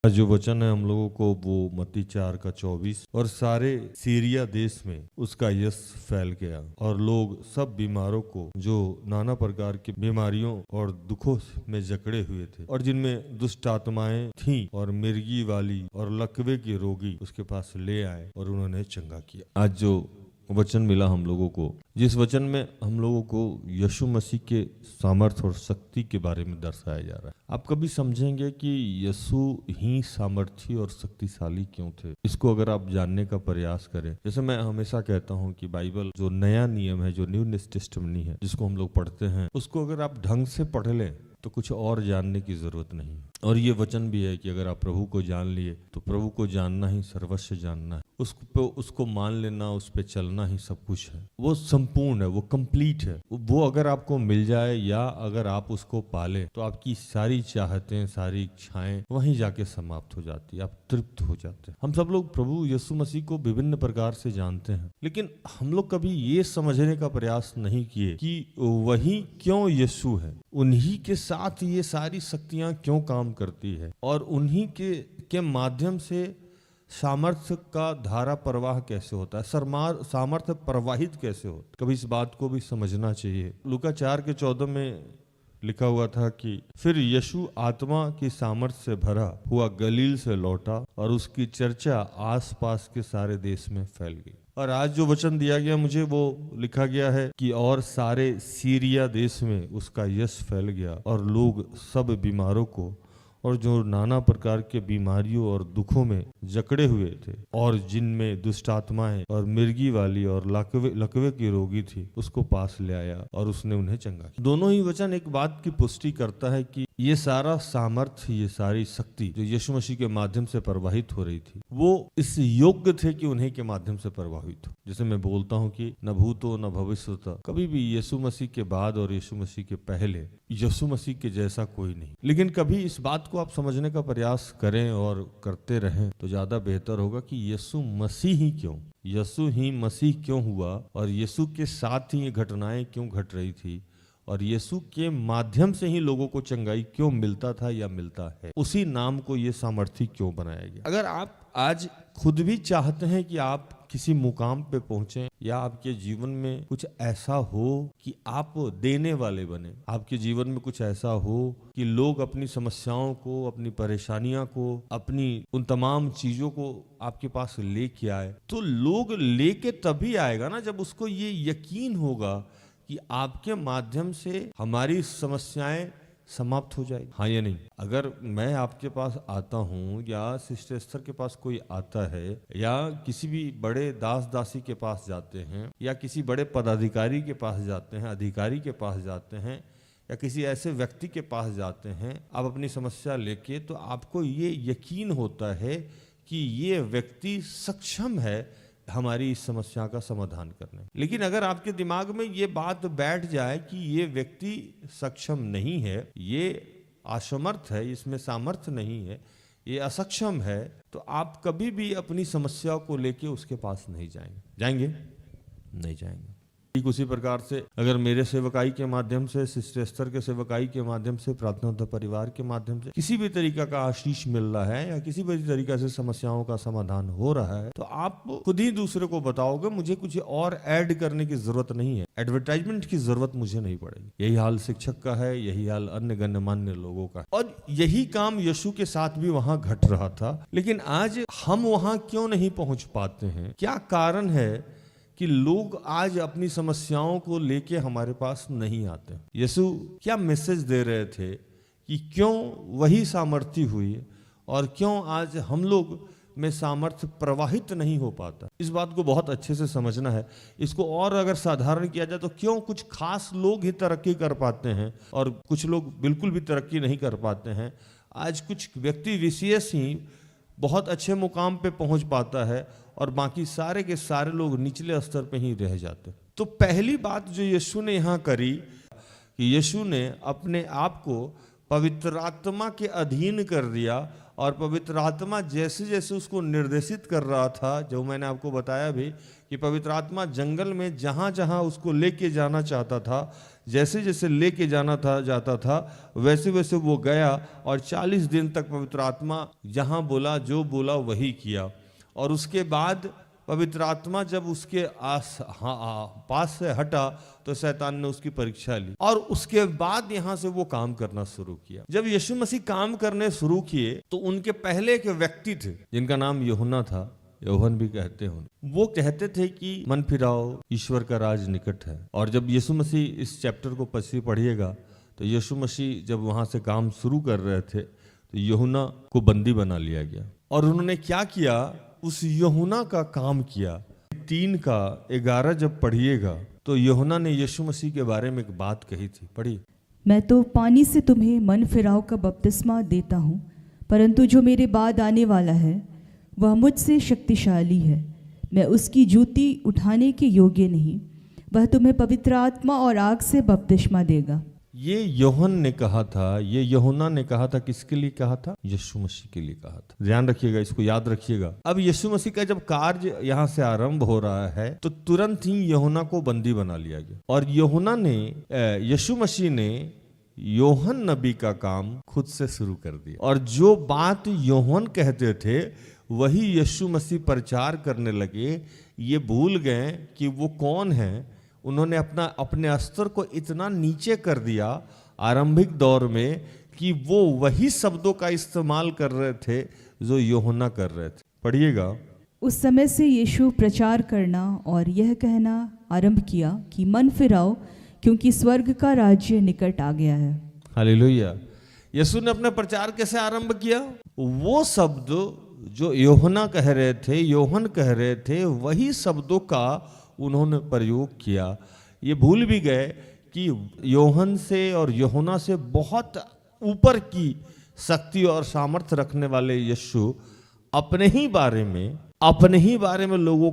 आज जो वचन है हम लोगों को वो मत्ती 4:24 और सारे सीरिया देश में उसका यश फैल गया और लोग सब बीमारों को जो नाना प्रकार की बीमारियों और दुखों में जकड़े हुए थे और जिनमें दुष्ट आत्माएं थीं और मिर्गी वाली और लकवे के रोगी उसके पास ले आए और उन्होंने चंगा किया। आज जो वचन मिला हम लोगों को, जिस वचन में हम लोगों को यीशु मसीह के सामर्थ और शक्ति के बारे में दर्शाया जा रहा है। आप कभी समझेंगे कि यीशु ही सामर्थी और शक्तिशाली क्यों थे। इसको अगर आप जानने का प्रयास करें, जैसे मैं हमेशा कहता हूं कि बाइबल जो नया नियम है, जो न्यू टेस्टामेंट है, जिसको हम लोग पढ़ते हैं, उसको अगर आप ढंग से पढ़ लें तो कुछ और जानने की जरूरत नहीं है। और ये वचन भी है कि अगर आप प्रभु को जान लिए तो प्रभु को जानना ही सर्वस्व जानना है। उसको मान लेना, उस पे चलना ही सब कुछ है। वो संपूर्ण है, वो कंप्लीट है। वो अगर आपको मिल जाए या अगर आप उसको पाले तो आपकी सारी चाहतें, सारी इच्छाएं वहीं जाके समाप्त हो जाती है, आप तृप्त हो जाते हैं। हम सब लोग प्रभु यीशु मसीह को विभिन्न प्रकार से जानते हैं, लेकिन हम लोग कभी ये समझने का प्रयास नहीं किए कि वही क्यों यीशु है, उन्हीं के साथ ये सारी शक्तियां क्यों काम करती है और उन्हीं के माध्यम से सामर्थ्य का धारा प्रवाह कैसे होता है, सामर्थ्य प्रवाहित कैसे होता है। कभी इस बात को भी समझना चाहिए। लूका 4:14 में लिखा हुआ था कि फिर यीशु आत्मा की सामर्थ्य से भरा हुआ गलील से लौटा और उसकी चर्चा आसपास के सारे देश में फैल गई। और आज जो वचन दिया गया मुझे, वो लिखा गया है कि और सारे सीरिया देश में उसका यश फैल गया और लोग सब बीमारों को और जो नाना प्रकार के बीमारियों और दुखों में जकड़े हुए थे और जिनमें दुष्ट आत्माएं और मिर्गी वाली और लकवे की रोगी थी उसको पास ले आया और उसने उन्हें चंगा किया। दोनों ही वचन एक बात की पुष्टि करता है कि ये सारा सामर्थ्य, ये सारी शक्ति जो यीशु मसीह के माध्यम से प्रवाहित हो रही थी, वो इस योग्य थे कि उन्हीं के माध्यम से प्रवाहित हो। जैसे मैं बोलता हूँ कि न भूतो न भविष्यतो, कभी भी यीशु मसीह के बाद और यीशु मसीह के पहले यीशु मसीह के जैसा कोई नहीं। लेकिन कभी इस बात को आप समझने का प्रयास करें और करते रहें तो ज्यादा बेहतर होगा कि यीशु मसीह ही क्यों, यीशु ही मसीह क्यों हुआ और यीशु के साथ ही ये घटनाएं क्यों घट रही थी और यीशु के माध्यम से ही लोगों को चंगाई क्यों मिलता था या मिलता है, उसी नाम को ये सामर्थी क्यों बनाया गया। अगर आप आज खुद भी चाहते हैं कि आप किसी मुकाम पे पहुंचे या आपके जीवन में कुछ ऐसा हो कि आप देने वाले बने, आपके जीवन में कुछ ऐसा हो कि लोग अपनी समस्याओं को, अपनी परेशानियां को, अपनी उन तमाम चीजों को आपके पास लेके आए, तो लोग लेके तभी आएगा ना जब उसको ये यकीन होगा कि आपके माध्यम से हमारी समस्याएं समाप्त हो जाएगी। हाँ या नहीं? अगर मैं आपके पास आता हूँ या सिस्टर एस्थर के पास कोई आता है या किसी भी बड़े दास दासी के पास जाते हैं या किसी बड़े पदाधिकारी के पास जाते हैं, अधिकारी के पास जाते हैं या किसी ऐसे व्यक्ति के पास जाते हैं, आप अपनी समस्या लेके, तो आपको ये यकीन होता है कि ये व्यक्ति सक्षम है हमारी इस समस्या का समाधान करने। लेकिन अगर आपके दिमाग में ये बात बैठ जाए कि ये व्यक्ति सक्षम नहीं है, ये असमर्थ है, इसमें सामर्थ्य नहीं है, ये असक्षम है, तो आप कभी भी अपनी समस्या को लेके उसके पास नहीं जाएंगे। नहीं जाएंगे। ठीक उसी प्रकार से अगर मेरे सेवकाई के माध्यम से, सिस्टर एस्थर के सेवकाई के माध्यम से, प्रार्थना परिवार के माध्यम से किसी भी तरीका का आशीष मिल रहा है या किसी भी तरीका से समस्याओं का समाधान हो रहा है, तो आप खुद ही दूसरे को बताओगे, मुझे कुछ और ऐड करने की जरूरत नहीं है, एडवर्टाइजमेंट की जरूरत मुझे नहीं पड़ेगी। यही हाल शिक्षक का है, यही हाल अन्य गण्यमान्य लोगों का है और यही काम यीशु के साथ भी वहां घट रहा था। लेकिन आज हम वहां क्यों नहीं पहुंच पाते हैं? क्या कारण है कि लोग आज अपनी समस्याओं को लेके हमारे पास नहीं आते? यीशु क्या मैसेज दे रहे थे कि क्यों वही सामर्थ्य हुई और क्यों आज हम लोग में सामर्थ्य प्रवाहित नहीं हो पाता? इस बात को बहुत अच्छे से समझना है। इसको और अगर साधारण किया जाए तो क्यों कुछ खास लोग ही तरक्की कर पाते हैं और कुछ लोग बिल्कुल भी तरक्की नहीं कर पाते हैं? आज कुछ व्यक्ति विशेष ही बहुत अच्छे मुकाम पे पहुंच पाता है और बाकी सारे के सारे लोग निचले स्तर पे ही रह जाते। तो पहली बात जो यीशु ने यहाँ करी कि यीशु ने अपने आप को पवित्र आत्मा के अधीन कर दिया, और पवित्र आत्मा जैसे जैसे उसको निर्देशित कर रहा था, जो मैंने आपको बताया भी कि पवित्र आत्मा जंगल में जहाँ जहाँ उसको लेके जाना चाहता था, जैसे जैसे लेके जाता था वैसे वैसे वो गया, और 40 दिन तक पवित्र आत्मा जहाँ बोला जो बोला वही किया। और उसके बाद पवित्र आत्मा जब उसके पास से हटा तो शैतान ने उसकी परीक्षा ली, और उसके बाद यहाँ से वो काम करना शुरू किया। जब यीशु मसीह काम करने शुरू किए तो उनके पहले एक व्यक्ति थे जिनका नाम यूहन्ना था, यूहन्ना भी कहते हैं। वो कहते थे कि मन फिराओ, ईश्वर का राज निकट है। और जब यीशु मसीह इस चैप्टर को पढ़िएगा तो यीशु मसीह जब वहां से काम शुरू कर रहे थे तो यूहन्ना को बंदी बना लिया गया, और उन्होंने क्या किया, उस यूहन्ना का काम किया। 3:11 जब पढ़िएगा तो यूहन्ना ने यीशु मसीह के बारे में एक बात कही थी, पढ़िए। मैं तो पानी से तुम्हें मन फिराव का बपतिस्मा देता हूँ, परंतु जो मेरे बाद आने वाला है वह मुझसे शक्तिशाली है, मैं उसकी जूती उठाने के योग्य नहीं। वह तुम्हें पवित्र आत्मा और आग से बपतिस्मा देगा। ये यूहन्ना ने कहा था, ये यूहन्ना ने कहा था। किसके लिए कहा था? यीशु मसीह के लिए कहा था। ध्यान रखिएगा, इसको याद रखिएगा। अब यीशु मसीह का जब कार्य यहाँ से आरंभ हो रहा है तो तुरंत ही यूहन्ना को बंदी बना लिया गया, और यीशु मसीह ने यूहन्ना नबी का काम खुद से शुरू कर दिया, और जो बात यूहन्ना कहते थे वही यीशु मसीह प्रचार करने लगे। ये भूल गए कि वो कौन है। उन्होंने अपने स्तर को इतना नीचे कर दिया आरंभिक दौर में कि वो वही शब्दों का इस्तेमाल कर रहे थे जो यूहन्ना कर रहे थे। पढ़िएगा। उस समय से यीशु प्रचार करना और यह कहना आरंभ किया कि मन फिराओ, क्योंकि स्वर्ग का राज्य निकट आ गया है। हालेलुया। यीशु ने अपना प्रचार कैसे आरंभ किया? वो शब्द जो यूहन्ना कह रहे थे वही शब्दों का उन्होंने प्रयोग किया। ये भूल भी गए कि यूहन्ना से और यूहन्ना से बहुत ऊपर की शक्ति और सामर्थ्य रखने वाले यीशु अपने ही बारे में लोगों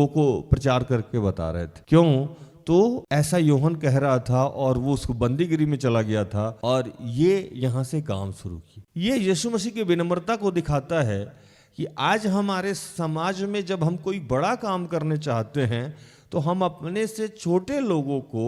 को प्रचार करके बता रहे थे। क्यों? तो ऐसा यूहन्ना कह रहा था, और वो उसको बंदीगिरी में चला गया था, और ये यहाँ से काम शुरू किया। ये यीशु मसीह की विनम्रता को दिखाता है कि आज हमारे समाज में जब हम कोई बड़ा काम करने चाहते हैं तो हम अपने से छोटे लोगों को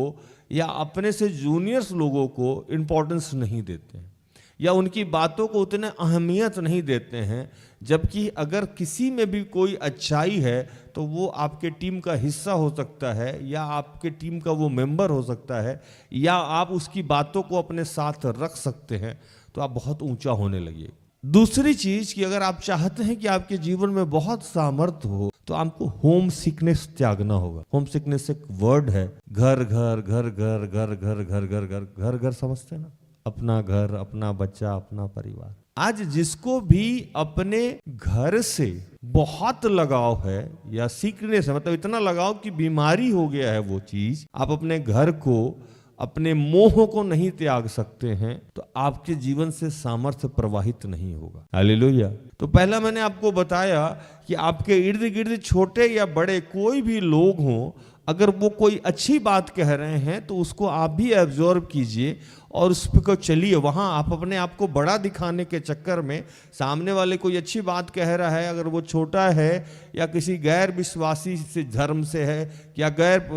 या अपने से जूनियर्स लोगों को इम्पोर्टेंस नहीं देते हैं, या उनकी बातों को उतने अहमियत नहीं देते हैं। जबकि अगर किसी में भी कोई अच्छाई है तो वो आपके टीम का हिस्सा हो सकता है, या आपके टीम का वो मेंबर हो सकता है, या आप उसकी बातों को अपने साथ रख सकते हैं, तो आप बहुत ऊंचा होने लगिए। दूसरी चीज कि अगर आप चाहते हैं कि आपके जीवन में बहुत सामर्थ्य हो तो आपको होम सिकनेस त्यागना होगा। होम सिकनेस एक वर्ड है। घर घर घर घर घर घर घर घर घर घर घर समझते हैं ना? अपना घर, अपना बच्चा, अपना परिवार। आज जिसको भी अपने घर से बहुत लगाव है या सिकनेस है, मतलब इतना लगाव कि बीमारी हो गया है वो चीज, आप अपने घर को, अपने मोह को नहीं त्याग सकते हैं, तो आपके जीवन से सामर्थ्य प्रवाहित नहीं होगा। हालेलुया। तो पहला मैंने आपको बताया कि आपके इर्द गिर्द छोटे या बड़े कोई भी लोग हों, अगर वो कोई अच्छी बात कह रहे हैं तो उसको आप भी एब्जॉर्ब कीजिए और उस पर चलिए। वहाँ आप अपने आप को बड़ा दिखाने के चक्कर में सामने वाले कोई अच्छी बात कह रहा है, अगर वो छोटा है या किसी गैर विश्वासी से धर्म से है या गैर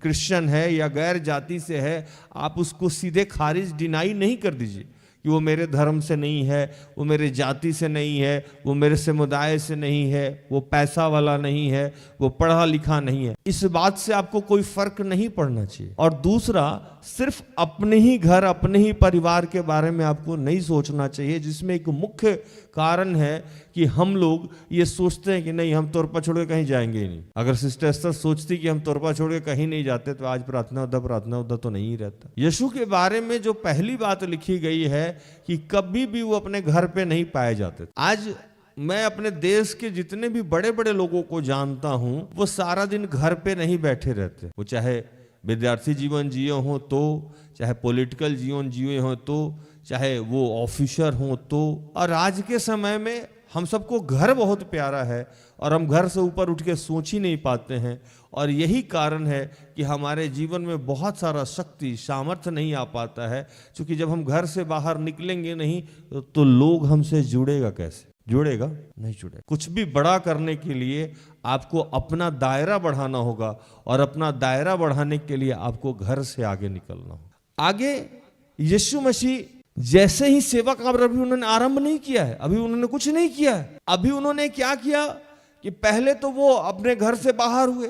क्रिश्चियन है या गैर जाति से है, आप उसको सीधे खारिज डिनाई नहीं कर दीजिए कि वो मेरे धर्म से नहीं है, वो मेरे जाति से नहीं है, वो मेरे समुदाय से नहीं है, वो पैसा वाला नहीं है, वो पढ़ा लिखा नहीं है। इस बात से आपको कोई फर्क नहीं पड़ना चाहिए। और दूसरा, सिर्फ अपने ही घर, अपने ही परिवार के बारे में आपको नहीं सोचना चाहिए, जिसमें एक मुख्य कारण है कि हम लोग ये सोचते हैं कि नहीं, हम तोरपा छोड़ के कहीं जाएंगे ही नहीं। अगर सिस्टर एस्तर सोचती कि हम तोरपा छोड़ के कहीं नहीं जाते तो आज प्रार्थना उदा तो नहीं रहता। यीशु के बारे में जो पहली बात लिखी गई है कि कभी भी वो अपने घर पे नहीं पाए जाते। आज मैं अपने देश के जितने भी बड़े बड़े लोगों को जानता हूं, वो सारा दिन घर पे नहीं बैठे रहते। वो चाहे विद्यार्थी जीवन जिए हो तो, चाहे पॉलिटिकल जीवन जिए हो तो, चाहे वो ऑफिसर हो तो। और आज के समय में हम सबको घर बहुत प्यारा है और हम घर से ऊपर उठ के सोच ही नहीं पाते हैं, और यही कारण है कि हमारे जीवन में बहुत सारा शक्ति सामर्थ्य नहीं आ पाता है, क्योंकि जब हम घर से बाहर निकलेंगे नहीं तो लोग हमसे जुड़ेगा कैसे? जुड़ेगा नहीं जुड़ेगा। कुछ भी बड़ा करने के लिए आपको अपना दायरा बढ़ाना होगा, और अपना दायरा बढ़ाने के लिए आपको घर से आगे निकलना होगा। आगे यीशु मसीह जैसे ही सेवा का अभी उन्होंने आरंभ नहीं किया है, अभी उन्होंने कुछ नहीं किया है। अभी उन्होंने क्या किया कि पहले तो वो अपने घर से बाहर हुए,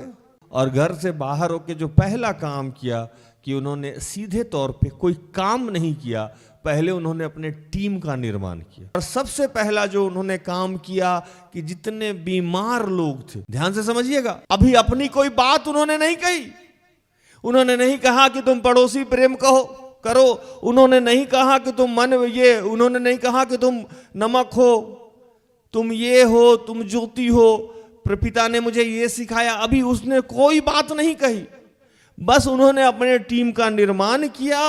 और घर से बाहर होके जो पहला काम किया कि उन्होंने सीधे तौर पे कोई काम नहीं किया, पहले उन्होंने अपने टीम का निर्माण किया। और सबसे पहला जो उन्होंने काम किया कि जितने बीमार लोग थे, ध्यान से समझिएगा, अभी अपनी कोई बात उन्होंने नहीं कही। उन्होंने नहीं कहा कि तुम पड़ोसी प्रेम करो, उन्होंने नहीं कहा कि तुम उन्होंने नहीं कहा कि तुम नमक हो, तुम ये हो, तुम ज्योति हो, पिता ने मुझे ये सिखाया। अभी उसने कोई बात नहीं कही, बस उन्होंने अपने टीम का निर्माण किया।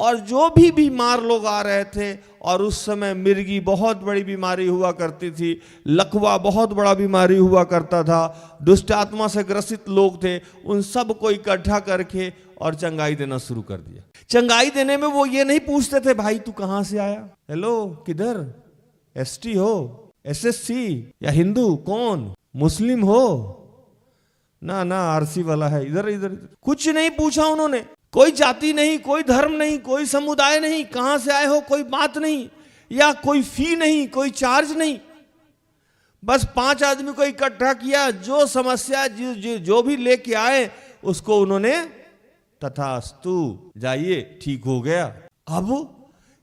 और जो भी बीमार लोग आ रहे थे, और उस समय मिर्गी बहुत बड़ी बीमारी हुआ करती थी, लकवा बहुत बड़ा बीमारी हुआ करता था, दुष्ट आत्मा से ग्रसित लोग थे, उन सब को इकट्ठा करके और चंगाई देना शुरू कर दिया। चंगाई देने में वो ये नहीं पूछते थे भाई तू कहां से आया, हेलो किधर, एसटी हो, एसएससी या हिंदू, कौन, मुस्लिम हो, ना आरसी वाला है, इधर कुछ नहीं पूछा उन्होंने। कोई जाति नहीं, कोई धर्म नहीं, कोई समुदाय नहीं, कहां से आए हो कोई बात नहीं, या कोई फी नहीं, कोई चार्ज नहीं। बस 5 आदमी को इकट्ठा किया, जो समस्या जो भी लेके आए उसको उन्होंने तथास्तु, जाइए ठीक हो गया। अब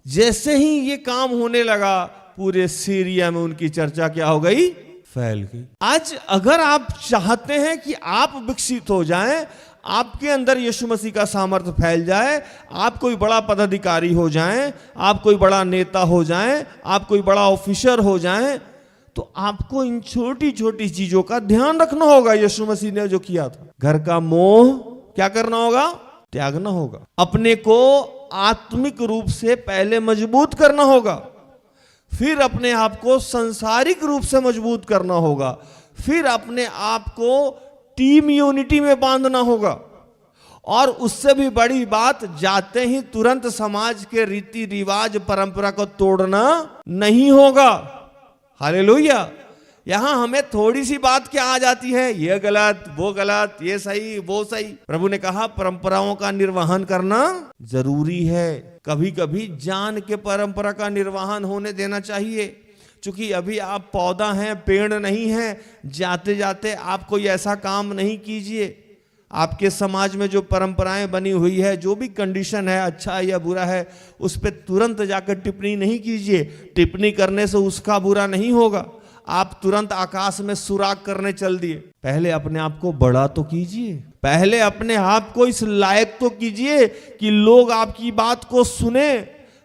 जैसे ही ये काम होने लगा, पूरे सीरिया में उनकी चर्चा क्या हो गई, फैल गई। आज अगर आप चाहते हैं कि आप विकसित हो जाएं, आपके अंदर यीशु मसीह का सामर्थ्य फैल जाए, आप कोई बड़ा पदाधिकारी हो जाएं, आप कोई बड़ा नेता हो जाएं, आप कोई बड़ा ऑफिसर हो जाएं, तो आपको इन छोटी छोटी चीजों का ध्यान रखना होगा। यीशु मसीह ने जो किया था, घर का मोह क्या करना होगा, त्यागना होगा। अपने को आत्मिक रूप से पहले मजबूत करना होगा, फिर अपने आप को सांसारिक रूप से मजबूत करना होगा, फिर अपने आप को टीम यूनिटी में बांधना होगा। और उससे भी बड़ी बात, जाते ही तुरंत समाज के रीति रिवाज परंपरा को तोड़ना नहीं होगा। हालेलुया। यहां हमें थोड़ी सी बात क्या आ जाती है, ये गलत, वो गलत, ये सही, वो सही। प्रभु ने कहा परंपराओं का निर्वहन करना जरूरी है। कभी कभी जान के परंपरा का निर्वहन होने देना चाहिए, क्योंकि अभी आप पौधा हैं, पेड़ नहीं हैं। जाते जाते आप कोई ऐसा काम नहीं कीजिए। आपके समाज में जो परंपराएं बनी हुई है, जो भी कंडीशन है, अच्छा है या बुरा है, उस पर तुरंत जाकर टिप्पणी नहीं कीजिए। टिप्पणी करने से उसका बुरा नहीं होगा। आप तुरंत आकाश में सुराग करने चल दिए। पहले अपने आप को बड़ा तो कीजिए, पहले अपने आप को इस लायक तो कीजिए कि लोग आपकी बात को सुने।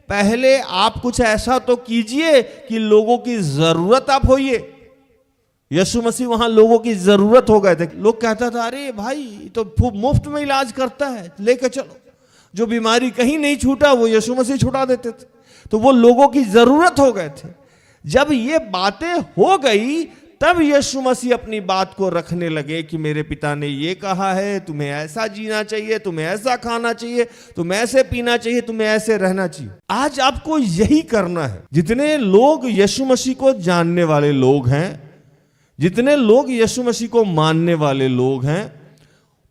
पहले आप कुछ ऐसा तो कीजिए कि लोगों की जरूरत आप होइए। यीशु मसीह वहां लोगों की जरूरत हो गए थे। लोग कहता था अरे भाई तो मुफ्त में इलाज करता है, लेके चलो। जो बीमारी कहीं नहीं छूटा वो यीशु मसीह छुटा देते थे। तो वो लोगों की जरूरत हो गए थे। जब ये बातें हो गई, तब यीशु मसीह अपनी बात को रखने लगे कि मेरे पिता ने ये कहा है, तुम्हें ऐसा जीना चाहिए, तुम्हें ऐसा खाना चाहिए, तुम्हें ऐसे पीना चाहिए, तुम्हें ऐसे रहना चाहिए। आज आपको यही करना है। जितने लोग यीशु मसीह को जानने वाले लोग हैं, जितने लोग यीशु मसीह को मानने वाले लोग हैं,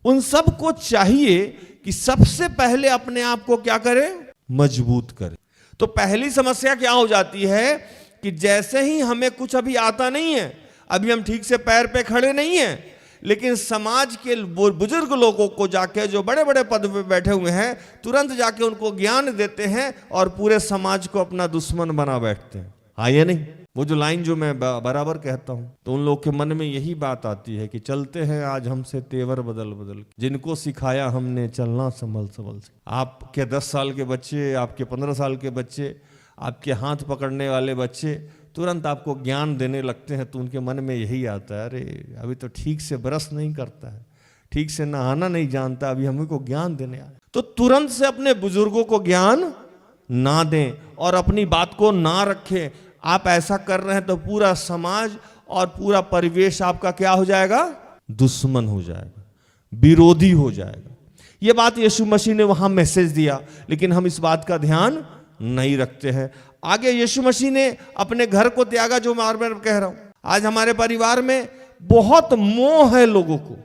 उन सबको चाहिए कि सबसे पहले अपने आप को क्या करें, मजबूत करें। तो पहली समस्या क्या हो जाती है कि जैसे ही हमें कुछ अभी आता नहीं है, अभी हम ठीक से पैर पे खड़े नहीं हैं, लेकिन समाज के बुजुर्ग लोगों को जाके, जो बड़े बड़े पद पे बैठे हुए हैं, तुरंत जाके उनको ज्ञान देते हैं और पूरे समाज को अपना दुश्मन बना बैठते हैं। हाँ या नहीं? वो जो लाइन जो मैं बराबर कहता हूं, तो उन लोग के मन में यही बात आती है कि चलते हैं आज हमसे तेवर बदल बदल, जिनको सिखाया हमने चलना संभल संभल से। आपके 10 साल के बच्चे, आपके 15 साल के बच्चे, आपके हाथ पकड़ने वाले बच्चे तुरंत आपको ज्ञान देने लगते हैं, तो उनके मन में यही आता है, अरे अभी तो ठीक से ब्रश नहीं करता है, ठीक से नहाना नहीं जानता, अभी हमें को ज्ञान देने आया। तो तुरंत से अपने बुजुर्गों को ज्ञान ना दें और अपनी बात को ना रखें। आप ऐसा कर रहे हैं तो पूरा समाज और पूरा परिवेश आपका क्या हो जाएगा? दुश्मन हो जाएगा, विरोधी हो जाएगा। ये बात यीशु मसीह ने वहां मैसेज दिया, लेकिन हम इस बात का ध्यान नहीं रखते हैं। आगे यीशु मसीह ने अपने घर को त्यागा, जो मैं कह रहा हूं। आज हमारे परिवार में बहुत मोह है लोगों को।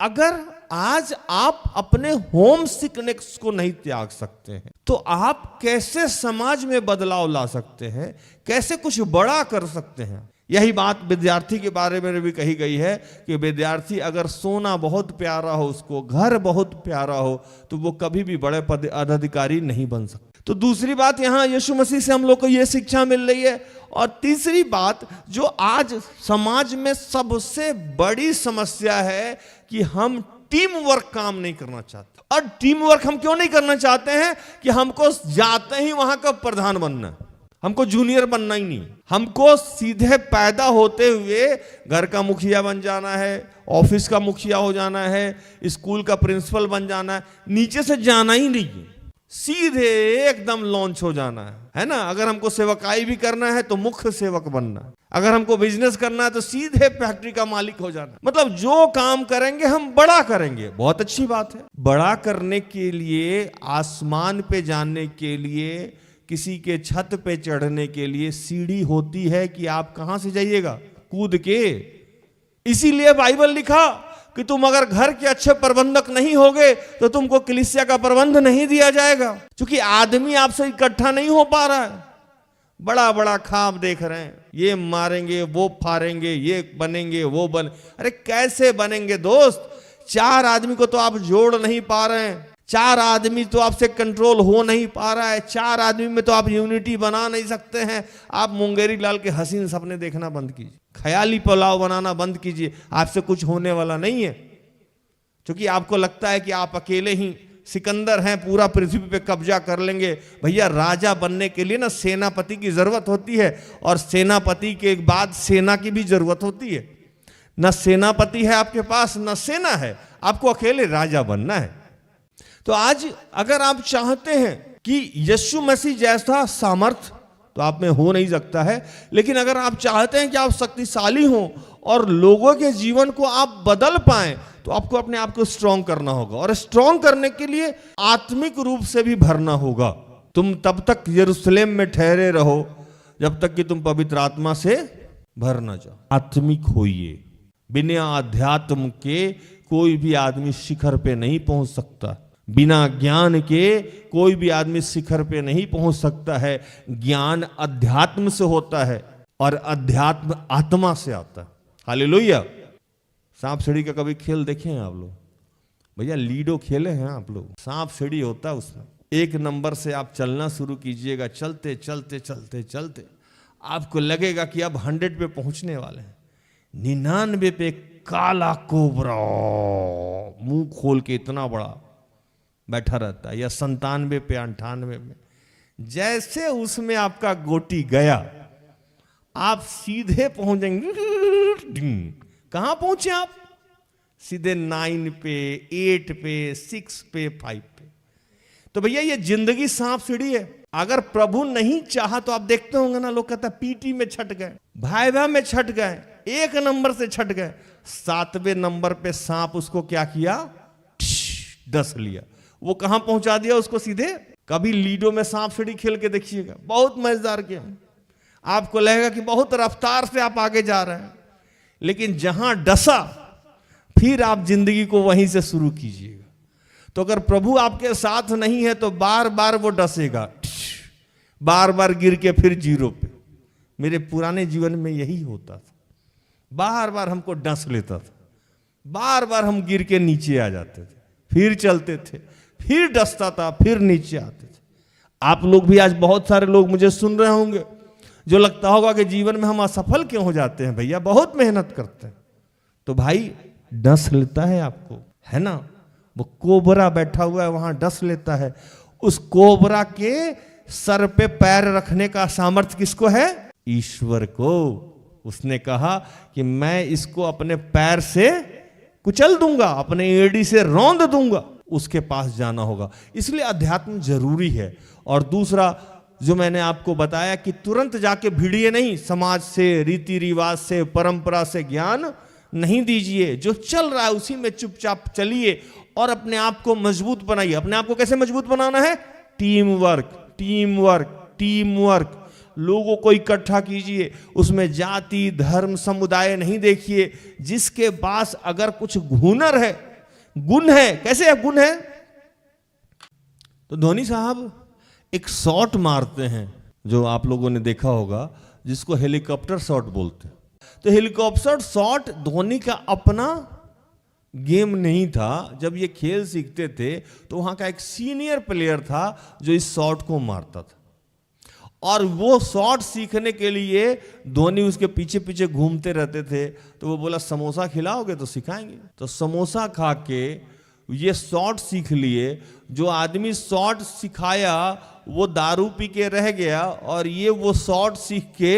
अगर आज आप अपने होम सिकनेस को नहीं त्याग सकते हैं तो आप कैसे समाज में बदलाव ला सकते हैं, कैसे कुछ बड़ा कर सकते हैं? यही बात विद्यार्थी के बारे में भी कही गई है कि विद्यार्थी अगर सोना बहुत प्यारा हो, उसको घर बहुत प्यारा हो, तो वो कभी भी बड़े पदाधिकारी नहीं बन सकते। तो दूसरी बात यहाँ यीशु मसीह से हम लोग को ये शिक्षा मिल रही है। और तीसरी बात जो आज समाज में सबसे बड़ी समस्या है कि हम टीम वर्क काम नहीं करना चाहते। और टीम वर्क हम क्यों नहीं करना चाहते हैं? कि हमको जाते ही वहां का प्रधान बनना है, हमको जूनियर बनना ही नहीं, हमको सीधे पैदा होते हुए घर का मुखिया बन जाना है, ऑफिस का मुखिया हो जाना है, स्कूल का प्रिंसिपल बन जाना है, नीचे से जाना ही नहीं है, सीधे एकदम लॉन्च हो जाना है ना। अगर हमको सेवकाई भी करना है तो मुख्य सेवक बनना है, अगर हमको बिजनेस करना है तो सीधे फैक्ट्री का मालिक हो जाना। मतलब जो काम करेंगे हम बड़ा करेंगे। बहुत अच्छी बात है। बड़ा करने के लिए, आसमान पे जाने के लिए, किसी के छत पे चढ़ने के लिए सीढ़ी होती है कि आप कहां से जाइएगा? कूद के। इसीलिए बाइबल लिखा कि तुम अगर घर के अच्छे प्रबंधक नहीं होगे तो तुमको कलीसिया का प्रबंध नहीं दिया जाएगा, क्योंकि आदमी आपसे इकट्ठा नहीं हो पा रहा है। बड़ा बड़ा ख्वाब देख रहे हैं, ये मारेंगे, वो फाड़ेंगे, ये बनेंगे, वो बन। अरे कैसे बनेंगे दोस्त? 4 आदमी को तो आप जोड़ नहीं पा रहे हैं, 4 आदमी तो आपसे कंट्रोल हो नहीं पा रहा है, 4 आदमी में तो आप यूनिटी बना नहीं सकते हैं। आप मुंगेरी लाल के हसीन सपने देखना बंद कीजिए, ख्याली पुलाव बनाना बंद कीजिए। आपसे कुछ होने वाला नहीं है, क्योंकि आपको लगता है कि आप अकेले ही सिकंदर हैं, पूरा पृथ्वी पे कब्जा कर लेंगे। भैया, राजा बनने के लिए ना सेनापति की जरूरत होती है, और सेनापति के बाद सेना की भी जरूरत होती है। न सेनापति है आपके पास, न सेना है, आपको अकेले राजा बनना है। तो आज अगर आप चाहते हैं कि यीशु मसीह जैसा सामर्थ तो आप में हो नहीं सकता है, लेकिन अगर आप चाहते हैं कि आप शक्तिशाली हों और लोगों के जीवन को आप बदल पाएं, तो आपको अपने आप को स्ट्रांग करना होगा। और स्ट्रांग करने के लिए आत्मिक रूप से भी भरना होगा। तुम तब तक यरूशलेम में ठहरे रहो जब तक कि तुम पवित्र आत्मा से भर ना जाओ। आत्मिक होइए। बिना अध्यात्म के कोई भी आदमी शिखर पे नहीं पहुंच सकता। बिना ज्ञान के कोई भी आदमी शिखर पे नहीं पहुंच सकता है। ज्ञान अध्यात्म से होता है और अध्यात्म आत्मा से आता है। हालेलुया। सांप सीढ़ी का कभी खेल देखे हैं आप लोग? भैया, लीडो खेले हैं आप लोग? सांप सीढ़ी होता है, उसमें 1 नंबर से आप चलना शुरू कीजिएगा। चलते चलते चलते चलते आपको लगेगा कि अब 100 पे पहुंचने वाले हैं। 99 पे काला कोबरा मुंह खोल के इतना बड़ा बैठा रहता है, या 97 पे 98 में। जैसे उसमें आपका गोटी गया, आप सीधे पहुंचेंगे। कहां पहुंचे आप? सीधे 9 पे, 8 पे, 6 पे, 5 पे। तो भैया, ये जिंदगी सांप सीढ़ी है। अगर प्रभु नहीं चाहा तो आप देखते होंगे ना, लोग कहता है पीटी में छट गए, भाईवा में छट गए, 1 नंबर से छट गए, 7वें नंबर पे सांप उसको क्या किया? डस लिया। वो कहां पहुंचा दिया उसको? सीधे। कभी लीडो में सांप सीढ़ी खेल के देखिएगा, बहुत मजेदार गेम। आपको लगेगा कि बहुत रफ्तार से आप आगे जा रहे हैं, लेकिन जहां डसा फिर आप जिंदगी को वहीं से शुरू कीजिएगा। तो अगर प्रभु आपके साथ नहीं है तो बार बार वो डसेगा, बार बार गिर के फिर 0 पे। मेरे पुराने जीवन में यही होता था, बार बार हमको डस लेता था, बार बार हम गिर के नीचे आ जाते थे, फिर चलते थे, फिर डसता था, फिर नीचे आते थे। आप लोग भी, आज बहुत सारे लोग मुझे सुन रहे होंगे जो लगता होगा कि जीवन में हम असफल क्यों हो जाते हैं। भैया, बहुत मेहनत करते हैं। तो भाई, डस लेता है आपको, है ना? वो कोबरा बैठा हुआ है वहां, डस लेता है। उस कोबरा के सर पे पैर रखने का सामर्थ्य किसको है? ईश्वर को। उसने कहा कि मैं इसको अपने पैर से कुचल दूंगा, अपने एड़ी से रौंद दूंगा। उसके पास जाना होगा। इसलिए अध्यात्म जरूरी है। और दूसरा, जो मैंने आपको बताया कि तुरंत जाके भिड़िए नहीं, समाज से, रीति रिवाज से, परंपरा से ज्ञान नहीं दीजिए। जो चल रहा है उसी में चुपचाप चलिए और अपने आप को मजबूत बनाइए। अपने आप को कैसे मजबूत बनाना है? Team work, team work, team work. लोगों को इकट्ठा कीजिए, उसमें जाति, धर्म, समुदाय नहीं देखिए। जिसके पास अगर कुछ हुनर है, गुण है, कैसे है गुण है? तो धोनी साहब एक शॉट मारते हैं जो आप लोगों ने देखा होगा, जिसको हेलीकॉप्टर शॉट बोलते हैं। तो हेलीकॉप्टर शॉट धोनी का अपना गेम नहीं था। जब ये खेल सीखते थे तो वहां का एक सीनियर प्लेयर था जो इस शॉट को मारता था, और वो शॉट सीखने के लिए धोनी उसके पीछे पीछे घूमते रहते थे। तो वो बोला समोसा खिलाओगे तो सिखाएंगे। तो समोसा खा के ये शॉट सीख लिए। जो आदमी शॉट सिखाया वो दारू पी के रह गया, और ये वो शॉट सीख के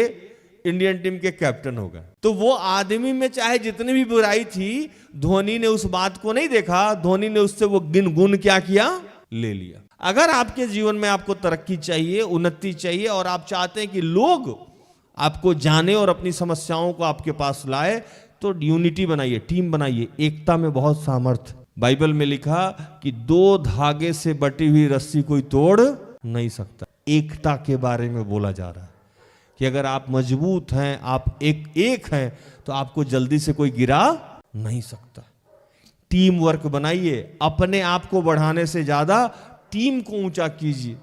इंडियन टीम के कैप्टन हो गए। तो वो आदमी में चाहे जितनी भी बुराई थी, धोनी ने उस बात को नहीं देखा। धोनी ने उससे वो गुण क्या किया? ले लिया। अगर आपके जीवन में आपको तरक्की चाहिए, उन्नति चाहिए, और आप चाहते हैं कि लोग आपको जाने और अपनी समस्याओं को आपके पास लाए, तो यूनिटी बनाइए, टीम बनाइए। एकता में बहुत सामर्थ्य। बाइबल में लिखा कि 2 धागे से बटी हुई रस्सी कोई तोड़ नहीं सकता। एकता के बारे में बोला जा रहा है कि अगर आप मजबूत हैं, आप एक हैं, तो आपको जल्दी से कोई गिरा नहीं सकता। टीम वर्क बनाइए। अपने आप को बढ़ाने से ज्यादा टीम को ऊंचा कीजिए।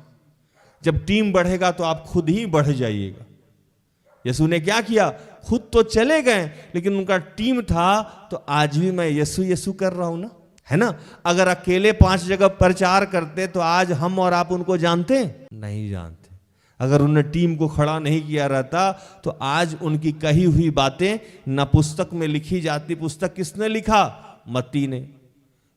जब टीम बढ़ेगा तो आप खुद ही बढ़ जाइएगा। यीशु ने क्या किया? खुद तो चले गए, लेकिन उनका टीम था। तो आज भी मैं यीशु यीशु कर रहा हूं ना, है ना। अगर अकेले 5 जगह प्रचार करते तो आज हम और आप उनको जानते? नहीं जानते। अगर उन्होंने टीम को खड़ा नहीं किया रहता तो आज उनकी कही हुई बातें न पुस्तक में लिखी जाती। पुस्तक किसने लिखा? मत्ती ने,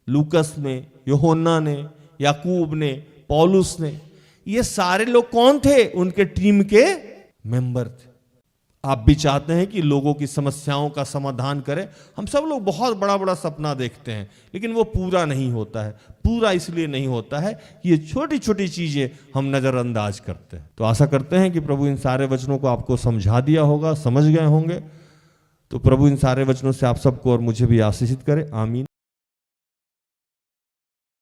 लूकस ने, यूहन्ना ने, याकूब ने, पौलुस ने। ये सारे लोग कौन थे? उनके टीम के मेंबर थे। आप भी चाहते हैं कि लोगों की समस्याओं का समाधान करें। हम सब लोग बहुत बड़ा बड़ा सपना देखते हैं, लेकिन वो पूरा नहीं होता है। पूरा इसलिए नहीं होता है कि ये छोटी छोटी चीजें हम नजरअंदाज करते हैं। तो आशा करते हैं कि प्रभु इन सारे वचनों को आपको समझा दिया होगा, समझ गए होंगे। तो प्रभु इन सारे वचनों से आप सबको और मुझे भी आशीषित करे। आमीन।